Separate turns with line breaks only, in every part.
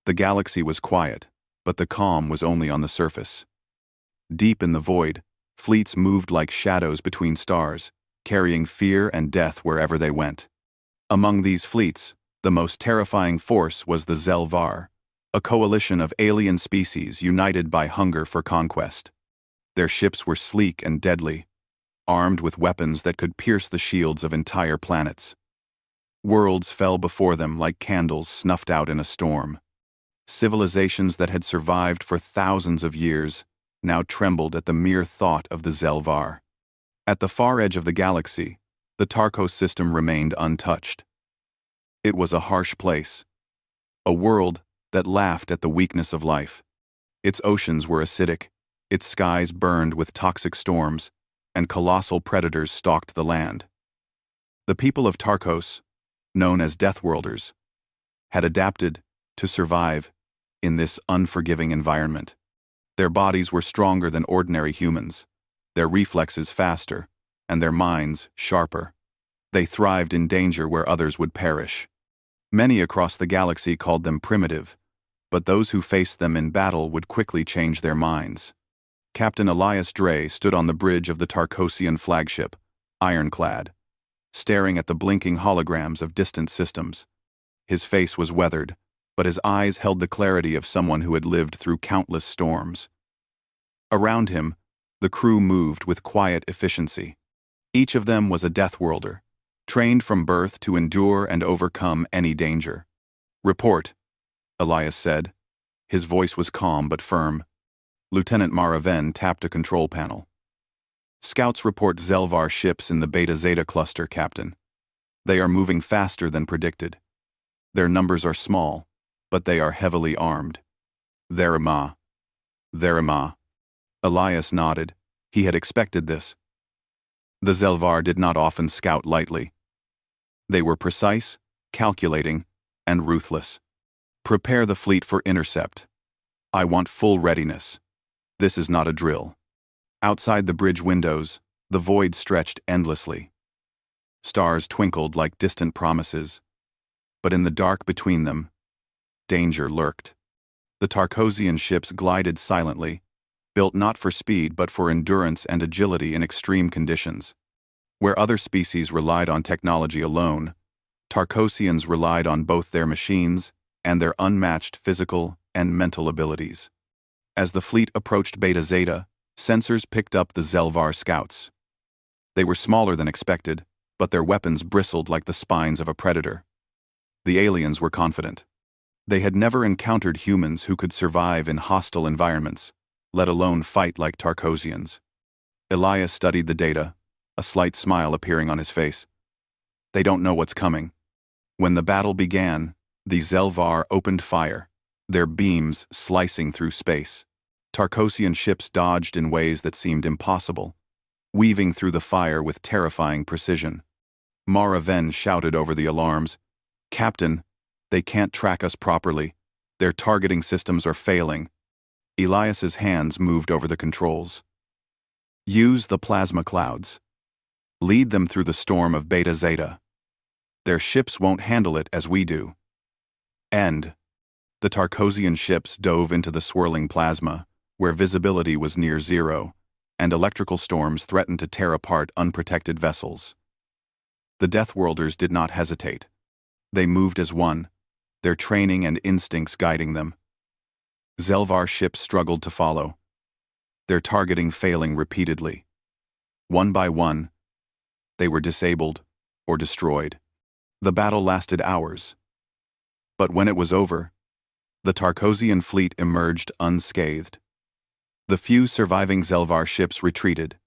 The galaxy was quiet, but the calm was only on the surface. Deep in the void, fleets moved like shadows between stars, carrying fear and death wherever they went. Among these fleets, the most terrifying force was the Zelvar, a coalition of alien species united by hunger for conquest. Their ships were sleek and deadly, armed with weapons that could pierce the shields of entire planets. Worlds fell before them like candles snuffed out in a storm. Civilizations that had survived for thousands of years now trembled at the mere thought of the Zelvar. At the far edge of the galaxy, the Tarkos system remained untouched. It was a harsh place, a world that laughed at the weakness of life. Its oceans were acidic, its skies burned with toxic storms, and colossal predators stalked the land. The people of Tarkos, known as Deathworlders, had adapted to survive in this unforgiving environment. Their bodies were stronger than ordinary humans, their reflexes faster, and their minds sharper. They thrived in danger where others would perish. Many across the galaxy called them primitive, but those who faced them in battle would quickly change their minds. Captain Elias Dre stood on the bridge of the Tarkosian flagship, ironclad, staring at the blinking holograms of distant systems. His face was weathered, but his eyes held the clarity of someone who had lived through countless storms. Around him, the crew moved with quiet efficiency. Each of them was a Deathworlder, trained from birth to endure and overcome any danger. "Report," Elias said. His voice was calm but firm. Lieutenant Maraven tapped a control panel. "Scouts report Zelvar ships in the Beta Zeta cluster, Captain. They are moving faster than predicted. Their numbers are small, but they are heavily armed." "Therima." Elias nodded. He had expected this. The Zelvar did not often scout lightly. They were precise, calculating, and ruthless. "Prepare the fleet for intercept. I want full readiness. This is not a drill." Outside the bridge windows, the void stretched endlessly. Stars twinkled like distant promises, but in the dark between them, danger lurked. The Tarkosian ships glided silently, built not for speed but for endurance and agility in extreme conditions. Where other species relied on technology alone, Tarkosians relied on both their machines and their unmatched physical and mental abilities. As the fleet approached Beta Zeta, sensors picked up the Zelvar scouts. They were smaller than expected, but their weapons bristled like the spines of a predator. The aliens were confident. They had never encountered humans who could survive in hostile environments, let alone fight like Tarkosians. Elias studied the data, a slight smile appearing on his face. They don't know what's coming. When the battle began, the Zelvar opened fire, their beams slicing through space. Tarkosian ships dodged in ways that seemed impossible, weaving through the fire with terrifying precision. Maraven shouted over the alarms, "Captain, they can't track us properly. Their targeting systems are failing." Elias's hands moved over the controls. "Use the plasma clouds. Lead them through the storm of Beta Zeta. Their ships won't handle it as we do." And the Tarkosian ships dove into the swirling plasma, where visibility was near zero, and electrical storms threatened to tear apart unprotected vessels. The Deathworlders did not hesitate. They moved as one, their training and instincts guiding them. Zelvar ships struggled to follow, their targeting failing repeatedly. One by one, they were disabled or destroyed. The battle lasted hours. But when it was over, the Tarkosian fleet emerged unscathed. The few surviving Zelvar ships retreated,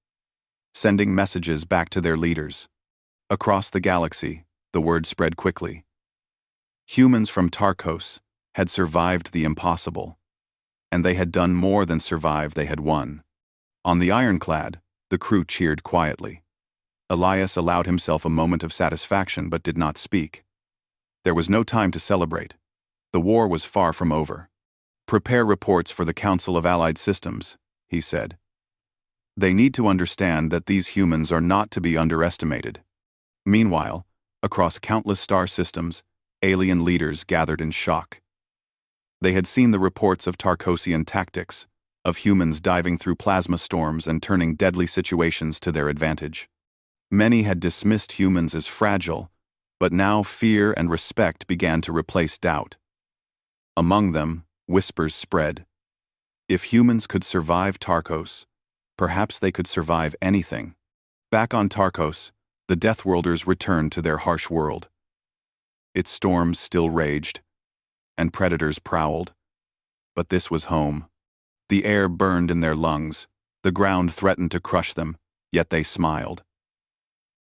sending messages back to their leaders. Across the galaxy, the word spread quickly. Humans from Tarkos had survived the impossible, and they had done more than survive, they had won. On the ironclad, the crew cheered quietly. Elias allowed himself a moment of satisfaction but did not speak. There was no time to celebrate. The war was far from over. "Prepare reports for the Council of Allied Systems," he said. "They need to understand that these humans are not to be underestimated." Meanwhile, across countless star systems, alien leaders gathered in shock. They had seen the reports of Tarkosian tactics, of humans diving through plasma storms and turning deadly situations to their advantage. Many had dismissed humans as fragile, but now fear and respect began to replace doubt. Among them, whispers spread. If humans could survive Tarkos, perhaps they could survive anything. Back on Tarkos, the Deathworlders returned to their harsh world. Its storms still raged, and predators prowled. But this was home. The air burned in their lungs, the ground threatened to crush them, yet they smiled.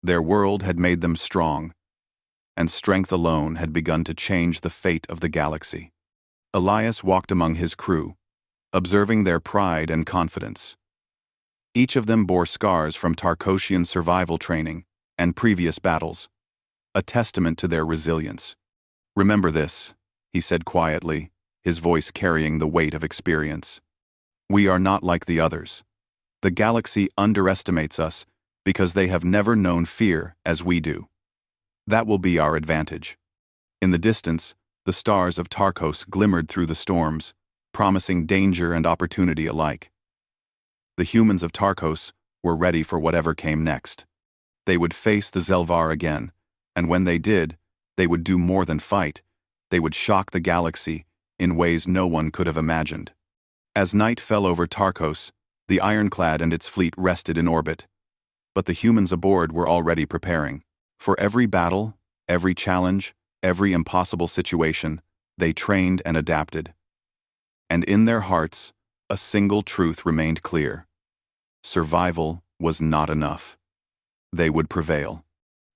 Their world had made them strong, and strength alone had begun to change the fate of the galaxy. Elias walked among his crew, observing their pride and confidence. Each of them bore scars from Tarkosian survival training and previous battles, a testament to their resilience. "Remember this," he said quietly, his voice carrying the weight of experience. "We are not like the others. The galaxy underestimates us because they have never known fear as we do. That will be our advantage." In the distance, the stars of Tarkos glimmered through the storms, promising danger and opportunity alike. The humans of Tarkos were ready for whatever came next. They would face the Zelvar again, and when they did, they would do more than fight. They would shock the galaxy in ways no one could have imagined. As night fell over Tarkos, the Ironclad and its fleet rested in orbit. But the humans aboard were already preparing. For every battle, every challenge, every impossible situation, they trained and adapted. And in their hearts, a single truth remained clear. Survival was not enough. They would prevail.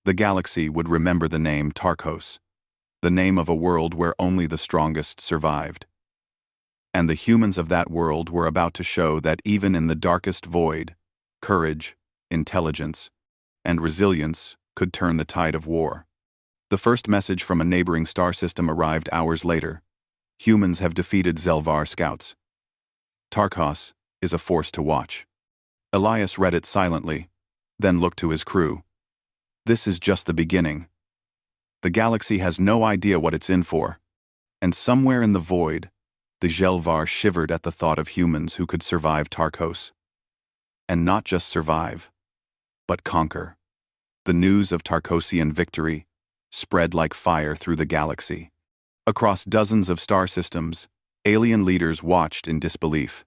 The galaxy would remember the name Tarkos, the name of a world where only the strongest survived. And the humans of that world were about to show that even in the darkest void, courage, intelligence, and resilience could turn the tide of war. The first message from a neighboring star system arrived hours later. Humans have defeated Zelvar scouts. Tarkos is a force to watch. Elias read it silently, then looked to his crew. This is just the beginning. The galaxy has no idea what it's in for. And somewhere in the void, the Zelvar shivered at the thought of humans who could survive Tarkos. And not just survive, but conquer. The news of Tarkosian victory spread like fire through the galaxy. Across dozens of star systems, alien leaders watched in disbelief.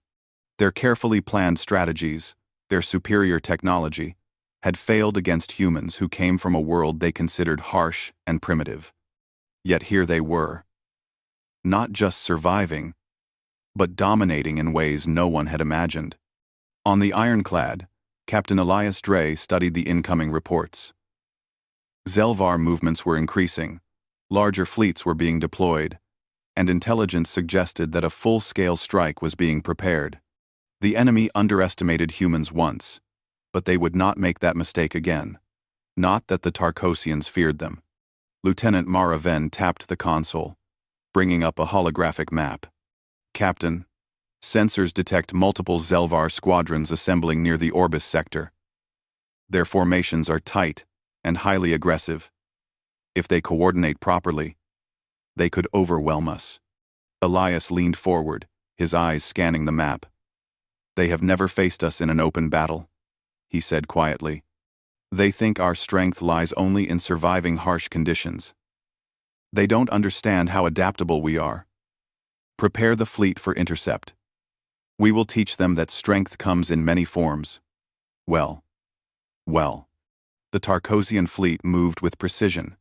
Their carefully planned strategies, their superior technology, had failed against humans who came from a world they considered harsh and primitive. Yet here they were, not just surviving, but dominating in ways no one had imagined. On the Ironclad, Captain Elias Dre studied the incoming reports. Zelvar movements were increasing, larger fleets were being deployed, and intelligence suggested that a full-scale strike was being prepared. The enemy underestimated humans once, but they would not make that mistake again. Not that the Tarkosians feared them. Lieutenant Maraven tapped the console, bringing up a holographic map. "Captain, sensors detect multiple Zelvar squadrons assembling near the Orbis sector. Their formations are tight and highly aggressive. If they coordinate properly, they could overwhelm us." Elias leaned forward, his eyes scanning the map. "They have never faced us in an open battle," he said quietly. "They think our strength lies only in surviving harsh conditions. They don't understand how adaptable we are. Prepare the fleet for intercept. We will teach them that strength comes in many forms." Well. The Tarkosian fleet moved with precision,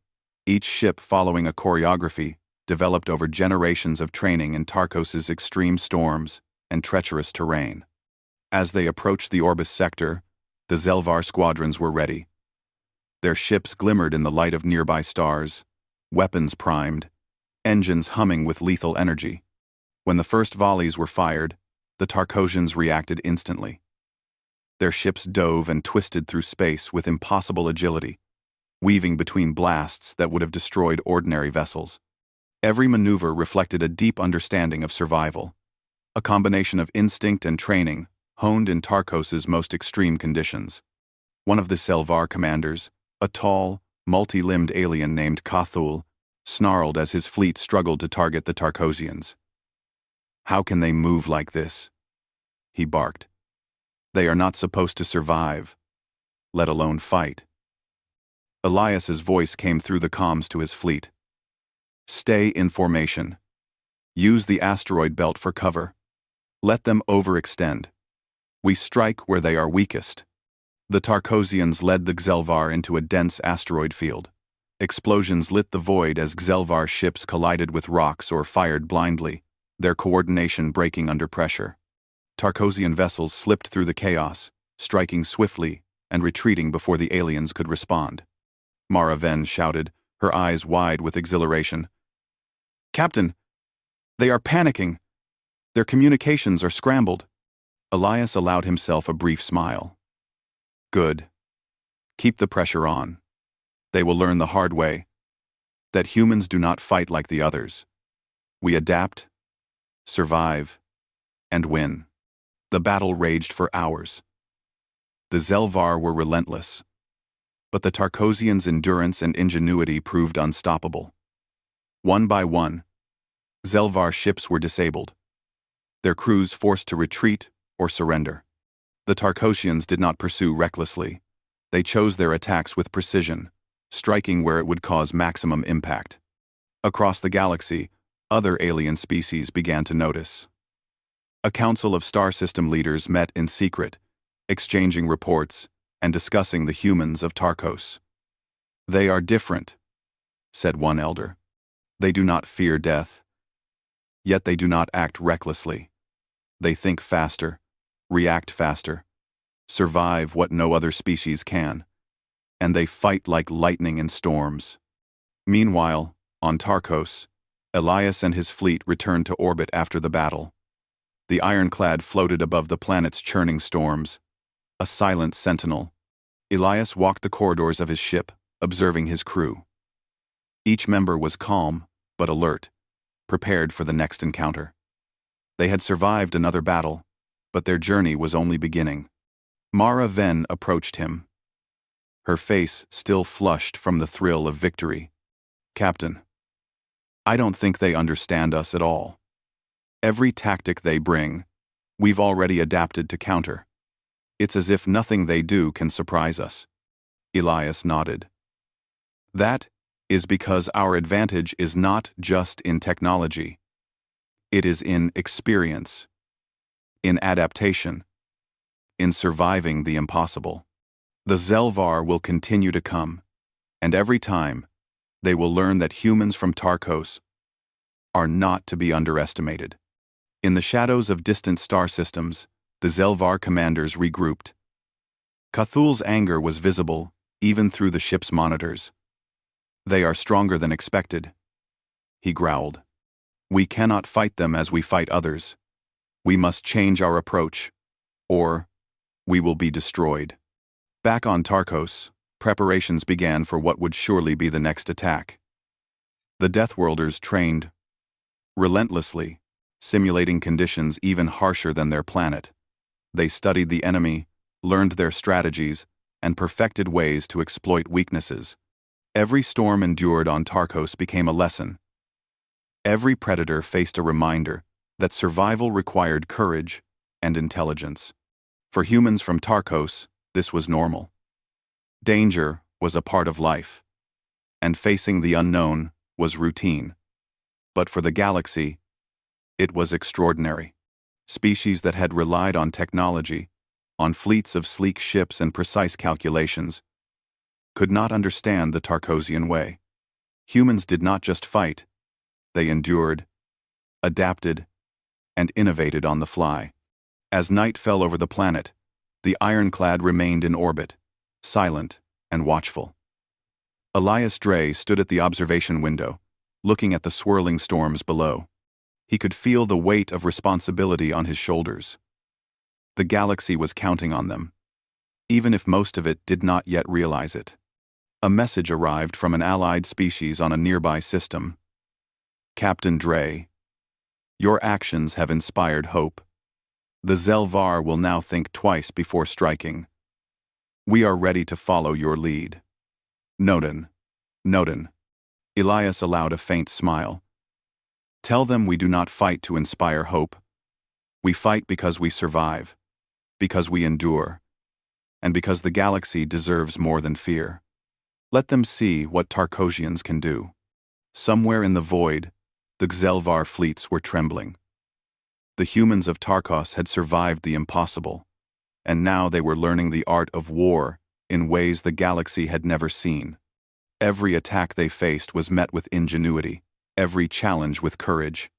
each ship following a choreography developed over generations of training in Tarkos's extreme storms and treacherous terrain. As they approached the Orbis sector, the Zelvar squadrons were ready. Their ships glimmered in the light of nearby stars, weapons primed, engines humming with lethal energy. When the first volleys were fired, the Tarkosians reacted instantly. Their ships dove and twisted through space with impossible agility, weaving between blasts that would have destroyed ordinary vessels. Every maneuver reflected a deep understanding of survival, a combination of instinct and training honed in Tarkos's most extreme conditions. One of the Zelvar commanders, a tall, multi-limbed alien named Kathul, snarled as his fleet struggled to target the Tarkosians. How can they move like this? He barked. They are not supposed to survive, let alone fight. Elias's voice came through the comms to his fleet. Stay in formation. Use the asteroid belt for cover. Let them overextend. We strike where they are weakest. The Tarkosians led the Xelvar into a dense asteroid field. Explosions lit the void as Xelvar ships collided with rocks or fired blindly, their coordination breaking under pressure. Tarkosian vessels slipped through the chaos, striking swiftly and retreating before the aliens could respond. Mara Ven shouted, her eyes wide with exhilaration. Captain, they are panicking. Their communications are scrambled. Elias allowed himself a brief smile. Good. Keep the pressure on. They will learn the hard way that humans do not fight like the others. We adapt, survive, and win. The battle raged for hours. The Xelvar were relentless, but the Tarkosians' endurance and ingenuity proved unstoppable. One by one, Xelvar ships were disabled, their crews forced to retreat or surrender. The Tarkosians did not pursue recklessly. They chose their attacks with precision, striking where it would cause maximum impact. Across the galaxy, other alien species began to notice. A council of star system leaders met in secret, exchanging reports and discussing the humans of Tarkos. They are different, said one elder. They do not fear death, yet they do not act recklessly. They think faster, react faster, survive what no other species can, and they fight like lightning in storms. Meanwhile, on Tarkos, Elias and his fleet returned to orbit after the battle. The ironclad floated above the planet's churning storms, a silent sentinel. Elias walked the corridors of his ship, observing his crew. Each member was calm, but alert, prepared for the next encounter. They had survived another battle, but their journey was only beginning. Mara Ven approached him, her face still flushed from the thrill of victory. Captain, I don't think they understand us at all. Every tactic they bring, we've already adapted to counter. It's as if nothing they do can surprise us. Elias nodded. That is because our advantage is not just in technology. It is in experience, in adaptation, in surviving the impossible. The Xelvar will continue to come, and every time, they will learn that humans from Tarkos are not to be underestimated. In the shadows of distant star systems, the Xelvar commanders regrouped. Cthulhu's anger was visible, even through the ship's monitors. They are stronger than expected, he growled. We cannot fight them as we fight others. We must change our approach, or we will be destroyed. Back on Tarkos, preparations began for what would surely be the next attack. The Deathworlders trained relentlessly, simulating conditions even harsher than their planet. They studied the enemy, learned their strategies, and perfected ways to exploit weaknesses. Every storm endured on Tarkos became a lesson. Every predator faced a reminder that survival required courage and intelligence. For humans from Tarkos, this was normal. Danger was a part of life, and facing the unknown was routine. But for the galaxy, it was extraordinary. Species that had relied on technology, on fleets of sleek ships and precise calculations, could not understand the Tarkosian way. Humans did not just fight, they endured, adapted, and innovated on the fly. As night fell over the planet, the ironclad remained in orbit, silent and watchful. Elias Dre stood at the observation window, looking at the swirling storms below. He could feel the weight of responsibility on his shoulders. The galaxy was counting on them, even if most of it did not yet realize it. A message arrived from an allied species on a nearby system. Captain Dre, your actions have inspired hope. The Xelvar will now think twice before striking. We are ready to follow your lead. Noden. Elias allowed a faint smile. Tell them we do not fight to inspire hope. We fight because we survive, because we endure, and because the galaxy deserves more than fear. Let them see what Tarkosians can do. Somewhere in the void, the Xelvar fleets were trembling. The humans of Tarkos had survived the impossible, and now they were learning the art of war in ways the galaxy had never seen. Every attack they faced was met with ingenuity, every challenge with courage.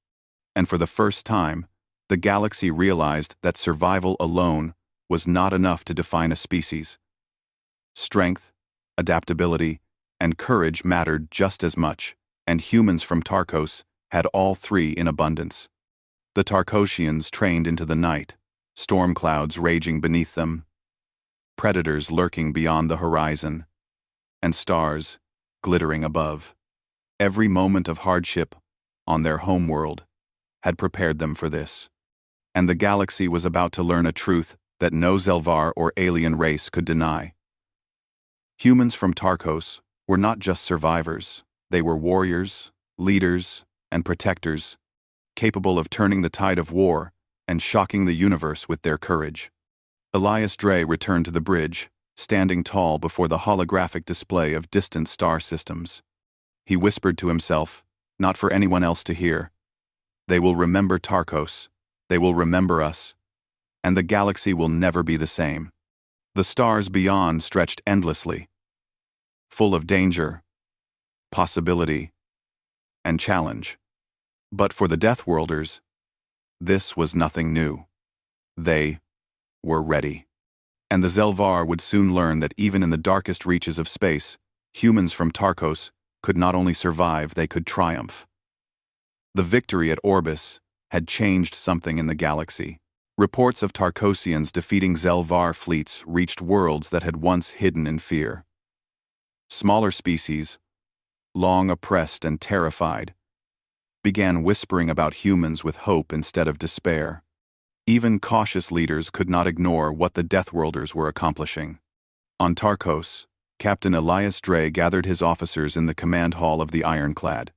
And for the first time, the galaxy realized that survival alone was not enough to define a species. Strength, adaptability, and courage mattered just as much, and humans from Tarkos had all three in abundance. The Tarkosians trained into the night, storm clouds raging beneath them, predators lurking beyond the horizon, and stars glittering above. Every moment of hardship on their homeworld had prepared them for this. And the galaxy was about to learn a truth that no Xelvar or alien race could deny. Humans from Tarkos were not just survivors, they were warriors, leaders, and protectors, capable of turning the tide of war and shocking the universe with their courage. Elias Dre returned to the bridge, standing tall before the holographic display of distant star systems. He whispered to himself, not for anyone else to hear, "They will remember Tarkos, they will remember us, and the galaxy will never be the same." The stars beyond stretched endlessly, full of danger, possibility, and challenge. But for the Deathworlders, this was nothing new. They were ready. And the Xelvar would soon learn that even in the darkest reaches of space, humans from Tarkos could not only survive, they could triumph. The victory at Orbis had changed something in the galaxy. Reports of Tarkosians defeating Xelvar fleets reached worlds that had once hidden in fear. Smaller species, long oppressed and terrified, began whispering about humans with hope instead of despair. Even cautious leaders could not ignore what the Deathworlders were accomplishing. On Tarkos, Captain Elias Dre gathered his officers in the command hall of the Ironclad.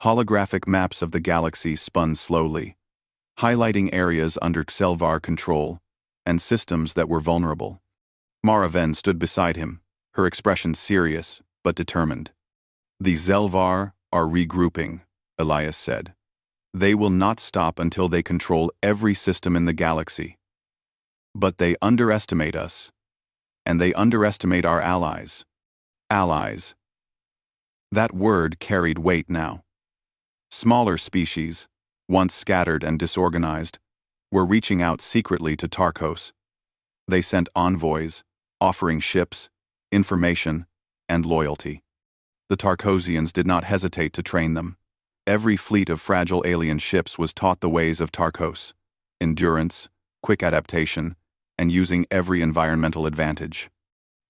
Holographic maps of the galaxy spun slowly, highlighting areas under Xelvar control and systems that were vulnerable. Mara Ven stood beside him, her expression serious but determined. "The Xelvar are regrouping," Elias said. "They will not stop until they control every system in the galaxy. But they underestimate us, and they underestimate our allies." Allies. That word carried weight now. Smaller species, once scattered and disorganized, were reaching out secretly to Tarkos. They sent envoys, offering ships, information, and loyalty. The Tarkosians did not hesitate to train them. Every fleet of fragile alien ships was taught the ways of Tarkos: endurance, quick adaptation, and using every environmental advantage.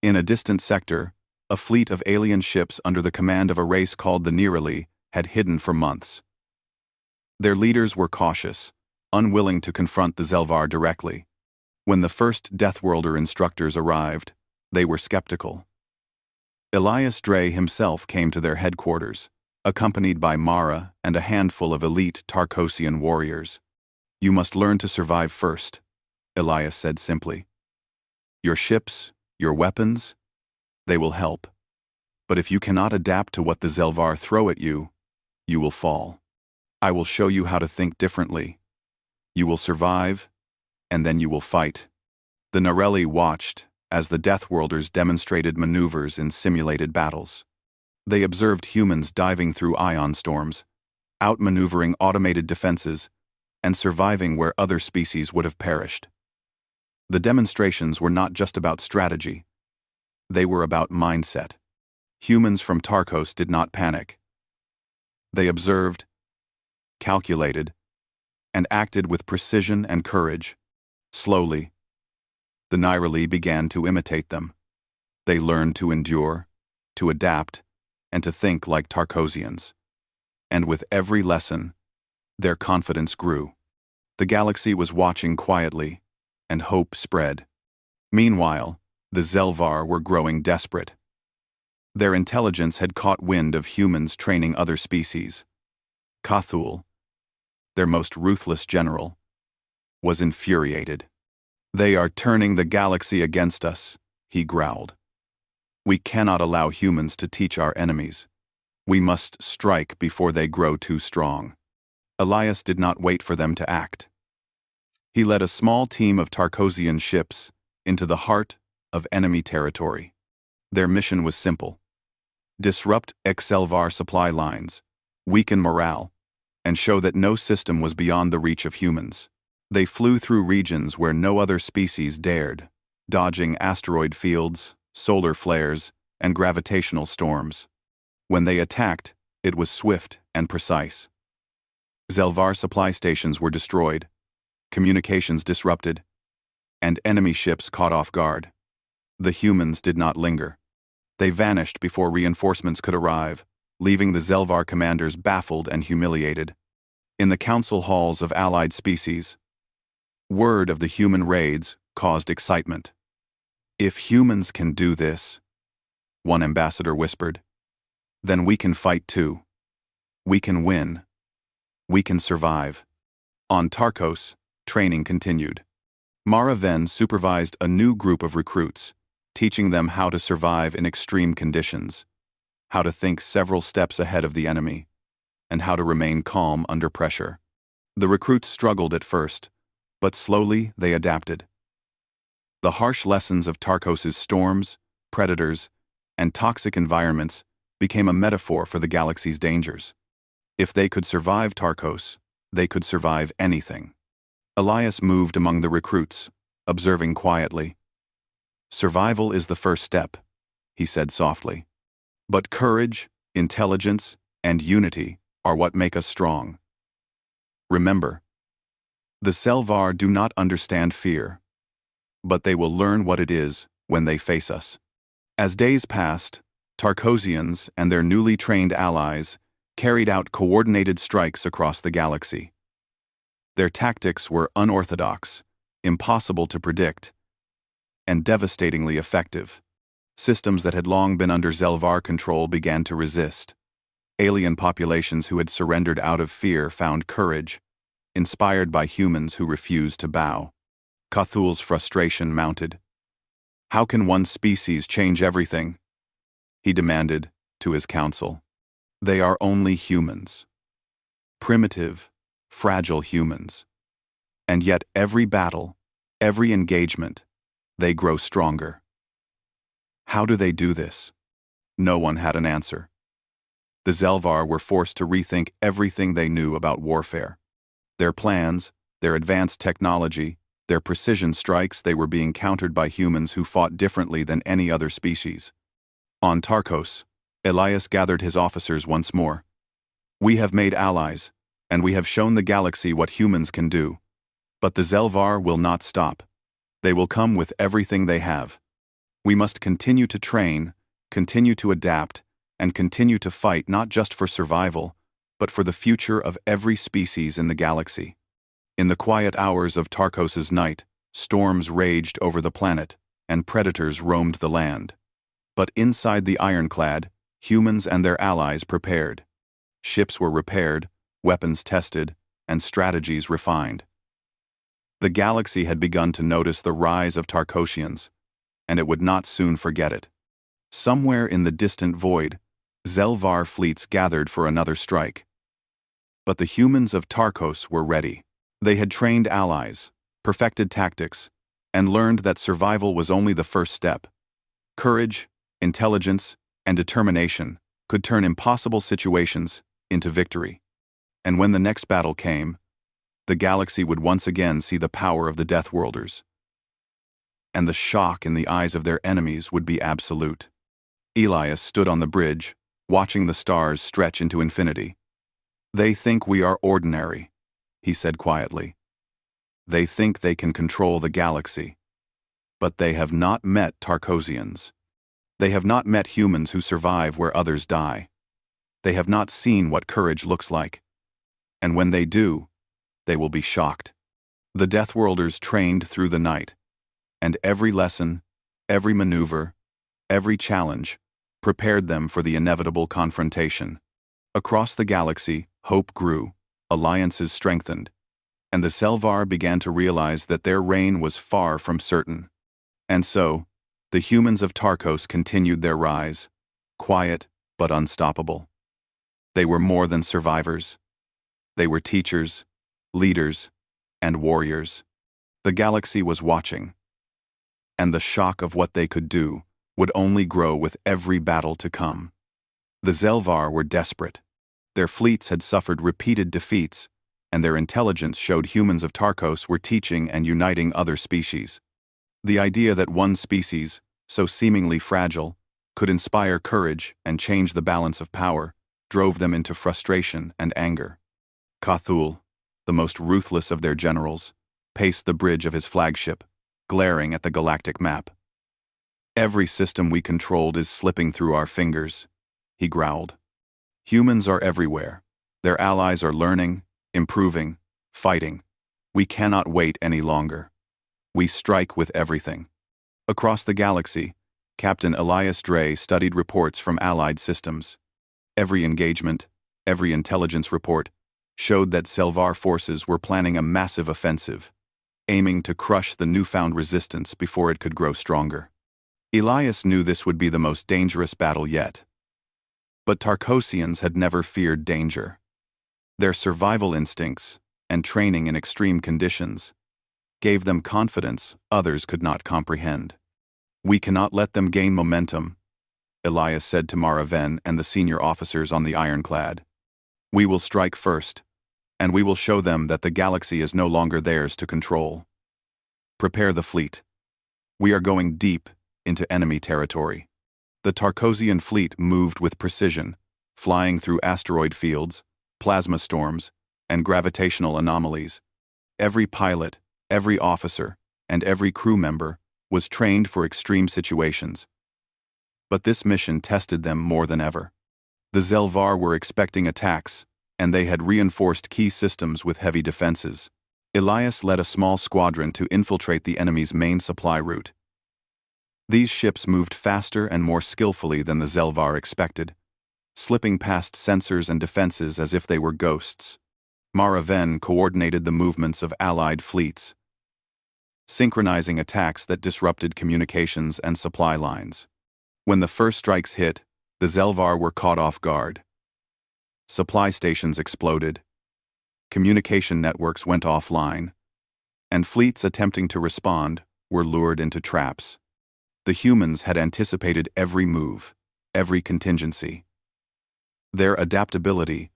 In a distant sector, a fleet of alien ships under the command of a race called the Nirali had hidden for months. Their leaders were cautious, unwilling to confront the Xelvar directly. When the first Deathworlder instructors arrived, they were skeptical. Elias Dre himself came to their headquarters, accompanied by Mara and a handful of elite Tarkosian warriors. "You must learn to survive first," Elias said simply. "Your ships, your weapons, they will help. But if you cannot adapt to what the Xelvar throw at you, you will fall. I will show you how to think differently. You will survive, and then you will fight." The Nirali watched as the Deathworlders demonstrated maneuvers in simulated battles. They observed humans diving through ion storms, outmaneuvering automated defenses, and surviving where other species would have perished. The demonstrations were not just about strategy. They were about mindset. Humans from Tarkos did not panic. They observed, calculated, and acted with precision and courage. Slowly, the Nirali began to imitate them. They learned to endure, to adapt, and to think like Tarkosians. And with every lesson, their confidence grew. The galaxy was watching quietly, and hope spread. Meanwhile, the Xelvar were growing desperate. Their intelligence had caught wind of humans training other species. Cthulhu, their most ruthless general, was infuriated. "They are turning the galaxy against us," he growled. "We cannot allow humans to teach our enemies. We must strike before they grow too strong." Elias did not wait for them to act. He led a small team of Tarkosian ships into the heart of enemy territory. Their mission was simple: disrupt Excelvar supply lines, weaken morale, and show that no system was beyond the reach of humans. They flew through regions where no other species dared, dodging asteroid fields, solar flares, and gravitational storms. When they attacked, it was swift and precise. Zelvar supply stations were destroyed, communications disrupted, and enemy ships caught off guard. The humans did not linger. They vanished before reinforcements could arrive, leaving the Zelvar commanders baffled and humiliated. In the council halls of allied species, word of the human raids caused excitement. "If humans can do this," one ambassador whispered, "then we can fight too. We can win. We can survive." On Tarkos, training continued. Mara Ven supervised a new group of recruits, teaching them how to survive in extreme conditions, how to think several steps ahead of the enemy, and how to remain calm under pressure. The recruits struggled at first, but slowly they adapted. The harsh lessons of Tarkos's storms, predators, and toxic environments became a metaphor for the galaxy's dangers. If they could survive Tarkos, they could survive anything. Elias moved among the recruits, observing quietly. "Survival is the first step," he said softly. "But courage, intelligence, and unity are what make us strong. Remember, the Zelvar do not understand fear, but they will learn what it is when they face us." As days passed, Tarkosians and their newly trained allies carried out coordinated strikes across the galaxy. Their tactics were unorthodox, impossible to predict, and devastatingly effective. Systems that had long been under Zelvar control began to resist. Alien populations who had surrendered out of fear found courage, inspired by humans who refused to bow. Cthulhu's frustration mounted. "How can one species change everything?" he demanded to his council. "They are only humans. Primitive, fragile humans. And yet every battle, every engagement, they grow stronger. How do they do this?" No one had an answer. The Zelvar were forced to rethink everything they knew about warfare. Their plans, their advanced technology, their precision strikes, they were being countered by humans who fought differently than any other species. On Tarkos, Elias gathered his officers once more. "We have made allies, and we have shown the galaxy what humans can do. But the Zelvar will not stop. They will come with everything they have. We must continue to train, continue to adapt, and continue to fight not just for survival, but for the future of every species in the galaxy." In the quiet hours of Tarkos's night, storms raged over the planet, and predators roamed the land. But inside the ironclad, humans and their allies prepared. Ships were repaired, weapons tested, and strategies refined. The galaxy had begun to notice the rise of Tarkosians, and it would not soon forget it. Somewhere in the distant void, Zelvar fleets gathered for another strike. But the humans of Tarkos were ready. They had trained allies, perfected tactics, and learned that survival was only the first step. Courage, intelligence, and determination could turn impossible situations into victory. And when the next battle came, the galaxy would once again see the power of the Deathworlders. And the shock in the eyes of their enemies would be absolute. Elias stood on the bridge, watching the stars stretch into infinity. "They think we are ordinary," he said quietly. "They think they can control the galaxy. But they have not met Tarkosians. They have not met humans who survive where others die. They have not seen what courage looks like. And when they do, they will be shocked." The Deathworlders trained through the night, and every lesson, every maneuver, every challenge prepared them for the inevitable confrontation. Across the galaxy, Hope grew, alliances strengthened, and the Selvar began to realize that their reign was far from certain. And so, the humans of Tarkos continued their rise, quiet but unstoppable. They were more than survivors. They were teachers, leaders, and warriors. The galaxy was watching, and the shock of what they could do would only grow with every battle to come. The Zelvar were desperate. Their fleets had suffered repeated defeats, and their intelligence showed humans of Tarkos were teaching and uniting other species. The idea that one species, so seemingly fragile, could inspire courage and change the balance of power drove them into frustration and anger. Cthulhu, the most ruthless of their generals, paced the bridge of his flagship, glaring at the galactic map. "Every system we controlled is slipping through our fingers," he growled. "Humans are everywhere. Their allies are learning, improving, fighting. We cannot wait any longer. We strike with everything." Across the galaxy, Captain Elias Dre studied reports from allied systems. Every engagement, every intelligence report, showed that Selvar forces were planning a massive offensive, aiming to crush the newfound resistance before it could grow stronger. Elias knew this would be the most dangerous battle yet. But Tarkosians had never feared danger. Their survival instincts, and training in extreme conditions, gave them confidence others could not comprehend. "We cannot let them gain momentum," Elias said to Mara Ven and the senior officers on the ironclad. "We will strike first, and we will show them that the galaxy is no longer theirs to control. Prepare the fleet. We are going deep into enemy territory." The Tarkosian fleet moved with precision, flying through asteroid fields, plasma storms, and gravitational anomalies. Every pilot, every officer, and every crew member was trained for extreme situations. But this mission tested them more than ever. The Zelvar were expecting attacks, and they had reinforced key systems with heavy defenses. Elias led a small squadron to infiltrate the enemy's main supply route. These ships moved faster and more skillfully than the Zelvar expected, slipping past sensors and defenses as if they were ghosts. Mara Ven coordinated the movements of allied fleets, synchronizing attacks that disrupted communications and supply lines. When the first strikes hit, the Zelvar were caught off guard. Supply stations exploded, communication networks went offline, and fleets attempting to respond were lured into traps. The humans had anticipated every move, every contingency. Their adaptability,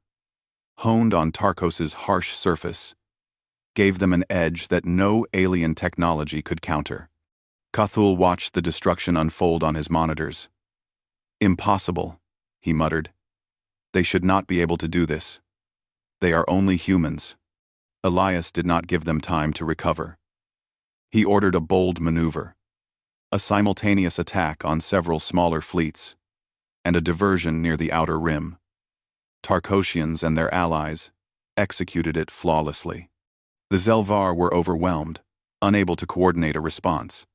honed on Tarkos's harsh surface, gave them an edge that no alien technology could counter. Cthulhu watched the destruction unfold on his monitors. "Impossible," he muttered. "They should not be able to do this. They are only humans." Elias did not give them time to recover. He ordered a bold maneuver, a simultaneous attack on several smaller fleets, and a diversion near the outer rim. Tarkosians and their allies executed it flawlessly. The Zelvar were overwhelmed, unable to coordinate a response.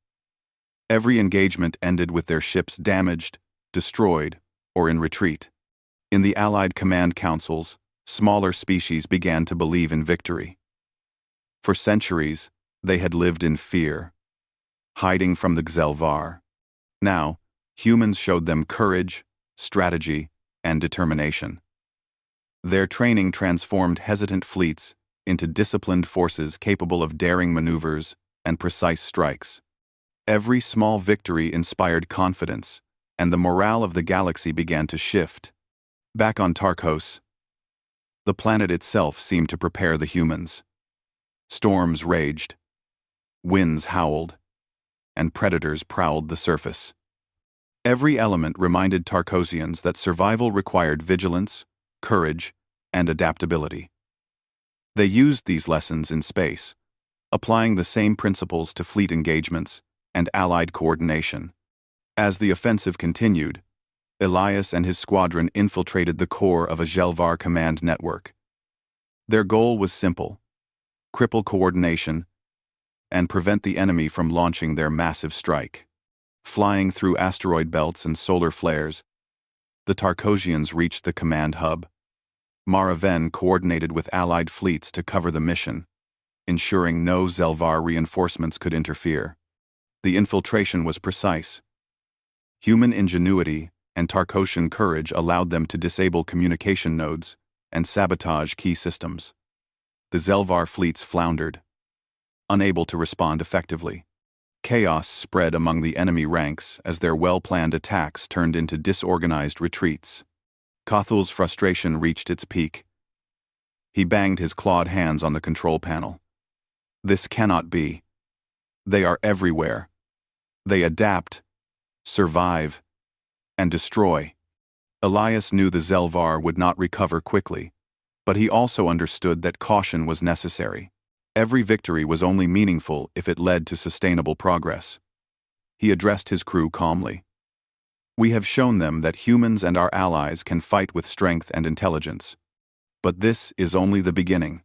Every engagement ended with their ships damaged, destroyed, or in retreat. In the Allied command councils, smaller species began to believe in victory. For centuries, they had lived in fear, hiding from the Zelvar. Now, humans showed them courage, strategy, and determination. Their training transformed hesitant fleets into disciplined forces capable of daring maneuvers and precise strikes. Every small victory inspired confidence, and the morale of the galaxy began to shift. Back on Tarkos, the planet itself seemed to prepare the humans. Storms raged, winds howled, and predators prowled the surface. Every element reminded Tarkosians that survival required vigilance, courage, and adaptability. They used these lessons in space, applying the same principles to fleet engagements and allied coordination. As the offensive continued, Elias and his squadron infiltrated the core of a Zelvar command network. Their goal was simple: cripple coordination and prevent the enemy from launching their massive strike. Flying through asteroid belts and solar flares, the Tarkosians reached the command hub. Maraven coordinated with allied fleets to cover the mission, ensuring no Zelvar reinforcements could interfere. The infiltration was precise. Human ingenuity and Tarkosian courage allowed them to disable communication nodes and sabotage key systems. The Zelvar fleets floundered, unable to respond effectively. Chaos spread among the enemy ranks as their well-planned attacks turned into disorganized retreats. Cthulhu's frustration reached its peak. He banged his clawed hands on the control panel. This cannot be. They are everywhere. They adapt, survive, and destroy. Elias knew the Zelvar would not recover quickly, but he also understood that caution was necessary. Every victory was only meaningful if it led to sustainable progress. He addressed his crew calmly. We have shown them that humans and our allies can fight with strength and intelligence. But this is only the beginning.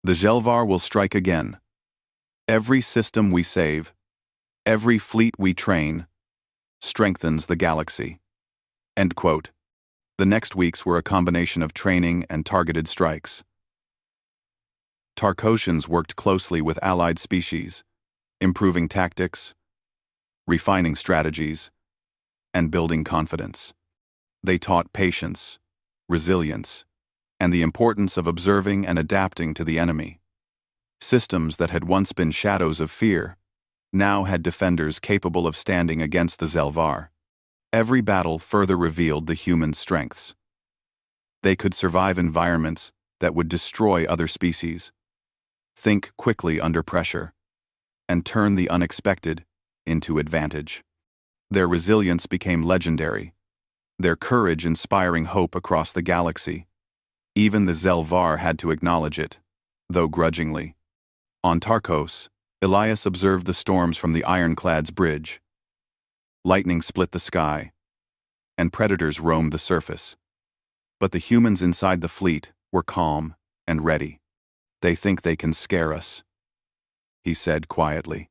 The Zelvar will strike again. Every system we save, every fleet we train, strengthens the galaxy. End quote. The next weeks were a combination of training and targeted strikes. Tarkosians worked closely with allied species, improving tactics, refining strategies, and building confidence. They taught patience, resilience, and the importance of observing and adapting to the enemy. Systems that had once been shadows of fear now had defenders capable of standing against the Zelvar. Every battle further revealed the human strengths. They could survive environments that would destroy other species, think quickly under pressure, and turn the unexpected into advantage. Their resilience became legendary, their courage inspiring hope across the galaxy. Even the Zelvar had to acknowledge it, though grudgingly. On Tarkos, Elias observed the storms from the Ironclad's bridge. Lightning split the sky, and predators roamed the surface. But the humans inside the fleet were calm and ready. They think they can scare us, he said quietly.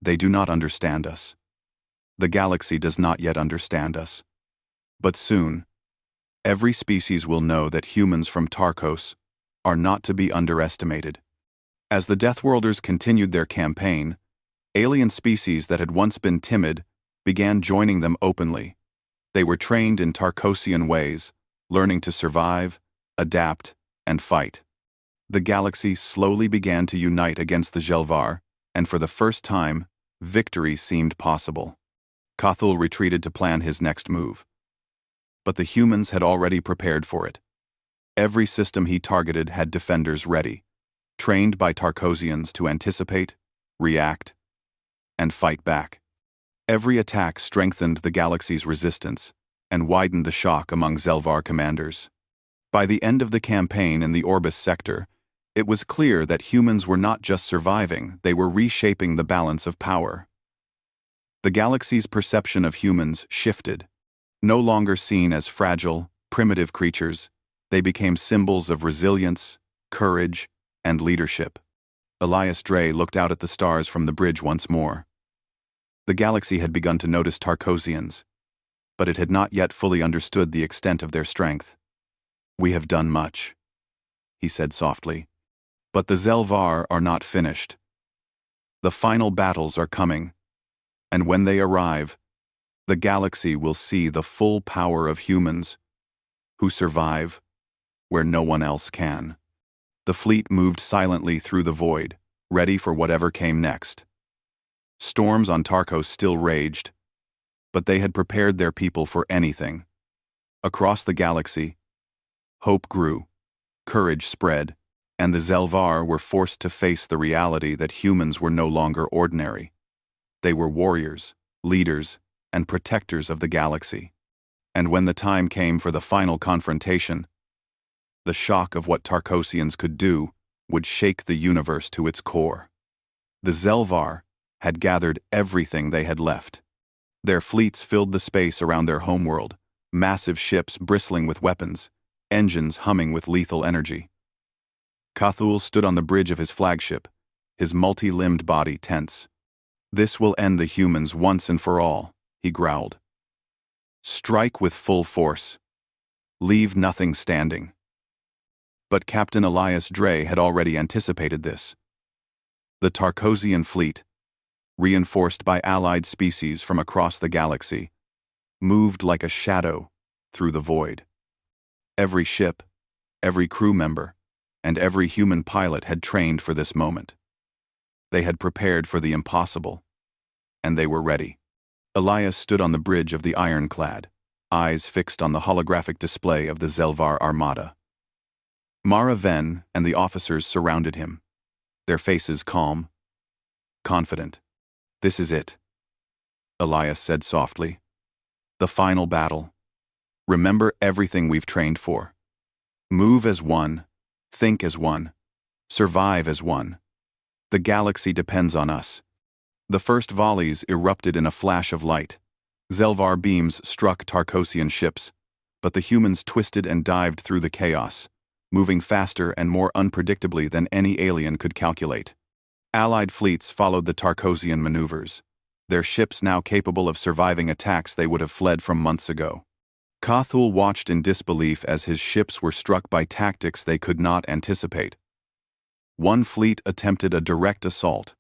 They do not understand us. The galaxy does not yet understand us. But soon, every species will know that humans from Tarkos are not to be underestimated. As the Deathworlders continued their campaign, alien species that had once been timid began joining them openly. They were trained in Tarkosian ways, learning to survive, adapt, and fight. The galaxy slowly began to unite against the Zelvar, and for the first time, victory seemed possible. Cthulhu retreated to plan his next move. But the humans had already prepared for it. Every system he targeted had defenders ready, trained by Tarkosians to anticipate, react, and fight back. Every attack strengthened the galaxy's resistance and widened the shock among Zelvar commanders. By the end of the campaign in the Orbis sector, it was clear that humans were not just surviving, they were reshaping the balance of power. The galaxy's perception of humans shifted. No longer seen as fragile, primitive creatures, they became symbols of resilience, courage, and leadership. Elias Dre looked out at the stars from the bridge once more. The galaxy had begun to notice Tarkosians, but it had not yet fully understood the extent of their strength. We have done much, he said softly. But the Zelvar are not finished. The final battles are coming, and when they arrive, the galaxy will see the full power of humans who survive where no one else can. The fleet moved silently through the void, ready for whatever came next. Storms on Tarkos still raged, but they had prepared their people for anything. Across the galaxy, hope grew, courage spread, and the Zelvar were forced to face the reality that humans were no longer ordinary. They were warriors, leaders, and protectors of the galaxy. And when the time came for the final confrontation, the shock of what Tarkosians could do would shake the universe to its core. The Zelvar had gathered everything they had left. Their fleets filled the space around their homeworld, massive ships bristling with weapons, engines humming with lethal energy. Cthulhu stood on the bridge of his flagship, his multi-limbed body tense. This will end the humans once and for all, he growled. Strike with full force. Leave nothing standing. But Captain Elias Dre had already anticipated this. The Tarkosian fleet, reinforced by allied species from across the galaxy, moved like a shadow through the void. Every ship, every crew member, and every human pilot had trained for this moment. They had prepared for the impossible, and they were ready. Elias stood on the bridge of the ironclad, eyes fixed on the holographic display of the Zelvar armada. Mara Ven and the officers surrounded him, their faces calm, confident. "This is it," Elias said softly. "The final battle. Remember everything we've trained for. Move as one, think as one, survive as one. The galaxy depends on us." The first volleys erupted in a flash of light. Zelvar beams struck Tarkosian ships, but the humans twisted and dived through the chaos, moving faster and more unpredictably than any alien could calculate. Allied fleets followed the Tarkosian maneuvers, their ships now capable of surviving attacks they would have fled from months ago. Cthulhu watched in disbelief as his ships were struck by tactics they could not anticipate. One fleet attempted a direct assault,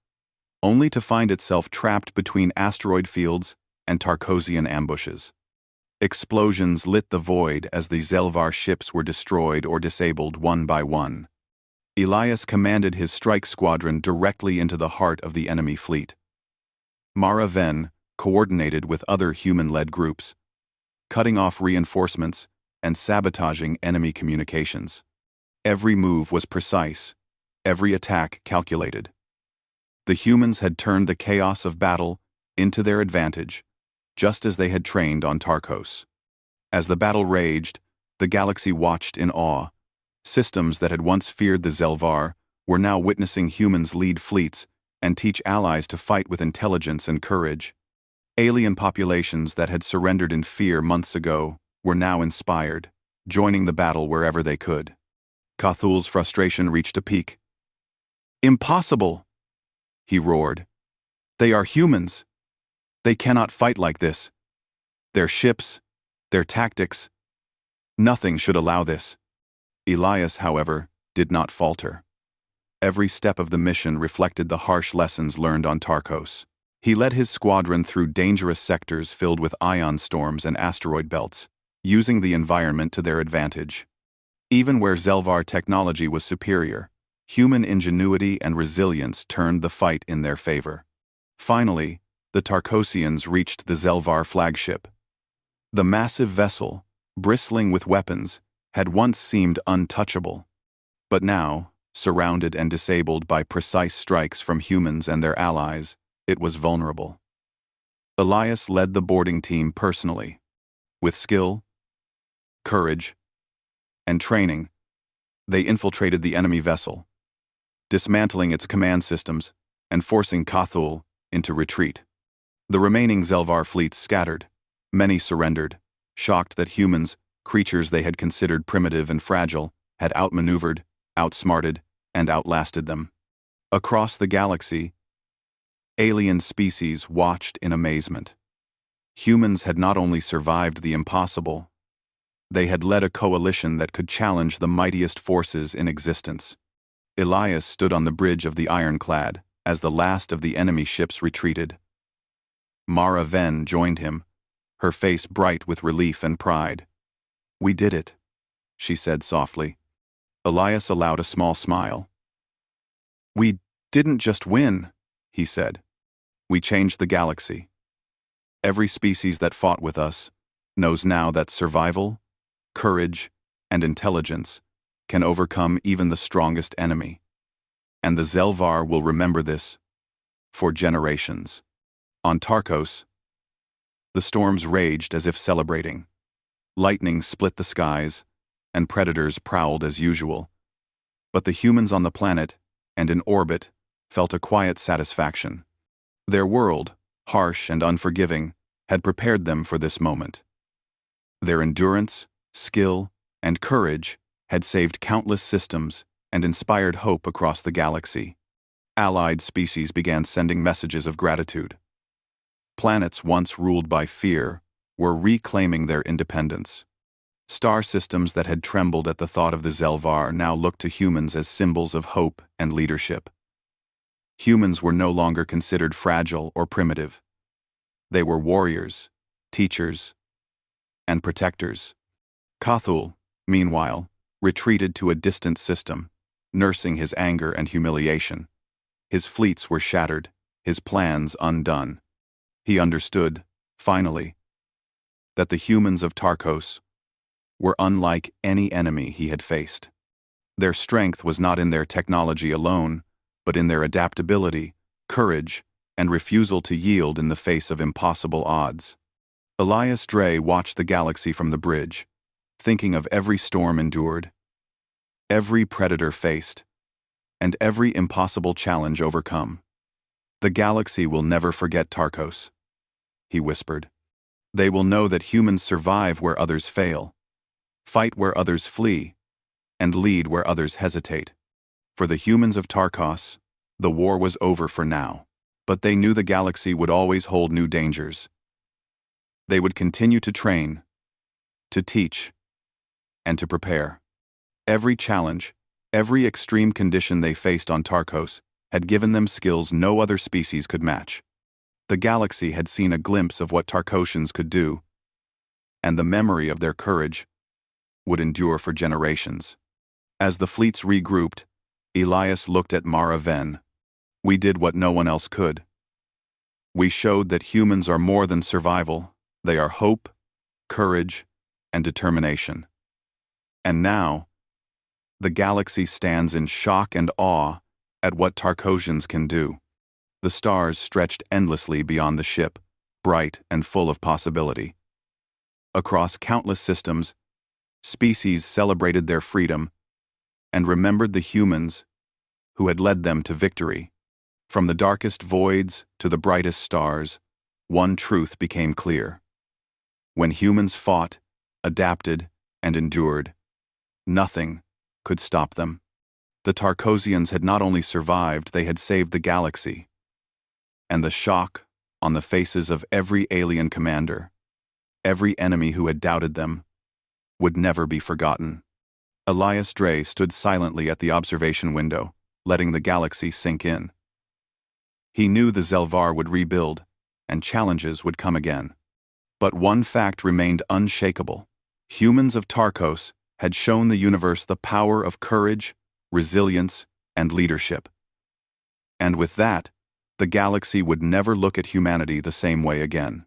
only to find itself trapped between asteroid fields and Tarkosian ambushes. Explosions lit the void as the Zelvar ships were destroyed or disabled one by one. Elias commanded his strike squadron directly into the heart of the enemy fleet. Mara Ven coordinated with other human-led groups, cutting off reinforcements and sabotaging enemy communications. Every move was precise, every attack calculated. The humans had turned the chaos of battle into their advantage, just as they had trained on Tarkos. As the battle raged, the galaxy watched in awe. Systems that had once feared the Zelvar were now witnessing humans lead fleets and teach allies to fight with intelligence and courage. Alien populations that had surrendered in fear months ago were now inspired, joining the battle wherever they could. Cthulhu's frustration reached a peak. "Impossible!" he roared. "They are humans. They cannot fight like this. Their ships, their tactics, nothing should allow this." Elias, however, did not falter. Every step of the mission reflected the harsh lessons learned on Tarkos. He led his squadron through dangerous sectors filled with ion storms and asteroid belts, using the environment to their advantage. Even where Zelvar technology was superior, human ingenuity and resilience turned the fight in their favor. Finally, the Tarkosians reached the Zelvar flagship. The massive vessel, bristling with weapons, had once seemed untouchable. But now, surrounded and disabled by precise strikes from humans and their allies, it was vulnerable. Elias led the boarding team personally. With skill, courage, and training, they infiltrated the enemy vessel, dismantling its command systems and forcing Cthulhu into retreat. The remaining Zelvar fleets scattered. Many surrendered, shocked that humans, creatures they had considered primitive and fragile, had outmaneuvered, outsmarted, and outlasted them. Across the galaxy, alien species watched in amazement. Humans had not only survived the impossible, they had led a coalition that could challenge the mightiest forces in existence. Elias stood on the bridge of the ironclad as the last of the enemy ships retreated. Mara Ven joined him, her face bright with relief and pride. "We did it," she said softly. Elias allowed a small smile. "We didn't just win," he said. "We changed the galaxy. Every species that fought with us knows now that survival, courage, and intelligence can overcome even the strongest enemy. And the Zelvar will remember this for generations." On Tarkos, the storms raged as if celebrating. Lightning split the skies, and predators prowled as usual. But the humans on the planet and in orbit felt a quiet satisfaction. Their world, harsh and unforgiving, had prepared them for this moment. Their endurance, skill, and courage had saved countless systems and inspired hope across the galaxy. Allied species began sending messages of gratitude. Planets once ruled by fear were reclaiming their independence. Star systems that had trembled at the thought of the Zelvar now looked to humans as symbols of hope and leadership. Humans were no longer considered fragile or primitive. They were warriors, teachers, and protectors. Cthulhu, meanwhile, retreated to a distant system, nursing his anger and humiliation. His fleets were shattered, his plans undone. He understood, finally, that the humans of Tarkos were unlike any enemy he had faced. Their strength was not in their technology alone, but in their adaptability, courage, and refusal to yield in the face of impossible odds. Elias Dre watched the galaxy from the bridge, thinking of every storm endured, every predator faced, and every impossible challenge overcome. The galaxy will never forget Tarkos, he whispered. They will know that humans survive where others fail, fight where others flee, and lead where others hesitate. For the humans of Tarkos, the war was over for now, but they knew the galaxy would always hold new dangers. They would continue to train, to teach, and to prepare. Every challenge, every extreme condition they faced on Tarkos had given them skills no other species could match. The galaxy had seen a glimpse of what Tarkosians could do, and the memory of their courage would endure for generations. As the fleets regrouped, Elias looked at Mara Ven. We did what no one else could. We showed that humans are more than survival. They are hope, courage, and determination. And now, the galaxy stands in shock and awe at what Tarkosians can do. The stars stretched endlessly beyond the ship, bright and full of possibility. Across countless systems, species celebrated their freedom and remembered the humans who had led them to victory. From the darkest voids to the brightest stars, one truth became clear. When humans fought, adapted, and endured, nothing could stop them. The Tarkosians had not only survived, they had saved the galaxy. And the shock on the faces of every alien commander, every enemy who had doubted them, would never be forgotten. Elias Dre stood silently at the observation window, letting the galaxy sink in. He knew the Zelvar would rebuild, and challenges would come again. But one fact remained unshakable. Humans of Tarkos had shown the universe the power of courage, resilience, and leadership. And with that, the galaxy would never look at humanity the same way again.